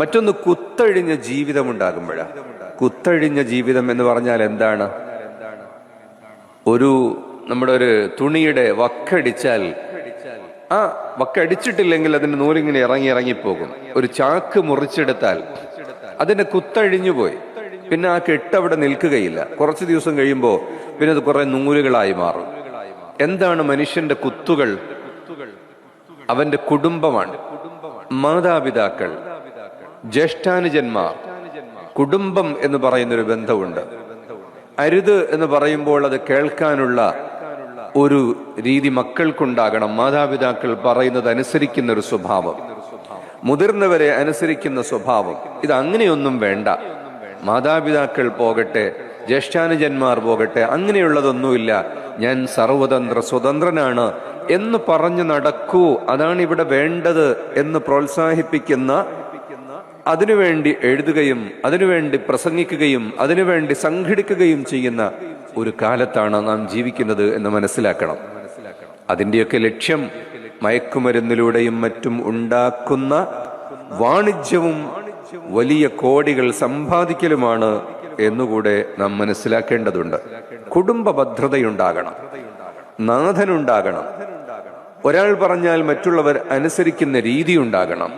മറ്റൊന്ന് കുത്തഴിഞ്ഞ ജീവിതം ഉണ്ടാകുമ്പോഴാണ്. കുത്തഴിഞ്ഞ ജീവിതം എന്ന് പറഞ്ഞാൽ എന്താണ്? നമ്മുടെ ഒരു തുണിയുടെ വക്കടിച്ചാൽ ആ വക്കടിച്ചിട്ടില്ലെങ്കിൽ അതിന്റെ നൂലിങ്ങനെ ഇറങ്ങിപ്പോകും. ഒരു ചാക്ക് മുറിച്ചെടുത്താൽ അതിന്റെ കുത്തഴിഞ്ഞു പോയി, പിന്നെ ആ കെട്ട് അവിടെ നിൽക്കുകയില്ല. കുറച്ചു ദിവസം കഴിയുമ്പോൾ പിന്നെ അത് കുറെ നൂലുകളായി മാറും. എന്താണ് മനുഷ്യന്റെ കുത്തുകൾ? അവന്റെ കുടുംബമാണ്. മാതാപിതാക്കൾ, ജ്യേഷ്ഠാനുജന്മാർ, കുടുംബം എന്ന് പറയുന്നൊരു ബന്ധമുണ്ട്. അരുത് എന്ന് പറയുമ്പോൾ അത് കേൾക്കാനുള്ള ഒരു രീതി മക്കൾക്കുണ്ടാകണം. മാതാപിതാക്കൾ പറയുന്നത് അനുസരിക്കുന്ന ഒരു സ്വഭാവം, മുതിർന്നവരെ അനുസരിക്കുന്ന സ്വഭാവം. ഇത് അങ്ങനെയൊന്നും വേണ്ട. മാതാപിതാക്കൾ പോകട്ടെ, ജ്യേഷ്ഠാനുജന്മാർ പോകട്ടെ, അങ്ങനെയുള്ളതൊന്നുമില്ല. ഞാൻ സർവതന്ത്ര സ്വതന്ത്രനാണ് എന്ന് പറഞ്ഞു നടക്കൂ, അതാണ് ഇവിടെ വേണ്ടത് എന്ന് പ്രോത്സാഹിപ്പിക്കുന്ന, അതിനുവേണ്ടി എഴുതുകയും അതിനുവേണ്ടി പ്രസംഗിക്കുകയും അതിനുവേണ്ടി സംഘടിക്കുകയും ചെയ്യുന്ന ഒരു കാലത്താണ് നാം ജീവിക്കുന്നത് എന്ന് മനസ്സിലാക്കണം. അതിൻ്റെയൊക്കെ ലക്ഷ്യം മയക്കുമരുന്നിലൂടെയും മറ്റും ഉണ്ടാക്കുന്ന വാണിജ്യവും വലിയ കോടികൾ സമ്പാദിക്കലുമാണ് എന്നുകൂടെ നാം മനസ്സിലാക്കേണ്ടതുണ്ട്. കുടുംബ ഭദ്രതയുണ്ടാകണം, നാഥനുണ്ടാകണം, ഒരാൾ പറഞ്ഞാൽ മറ്റുള്ളവർ അനുസരിക്കുന്ന രീതി ഉണ്ടാകണം.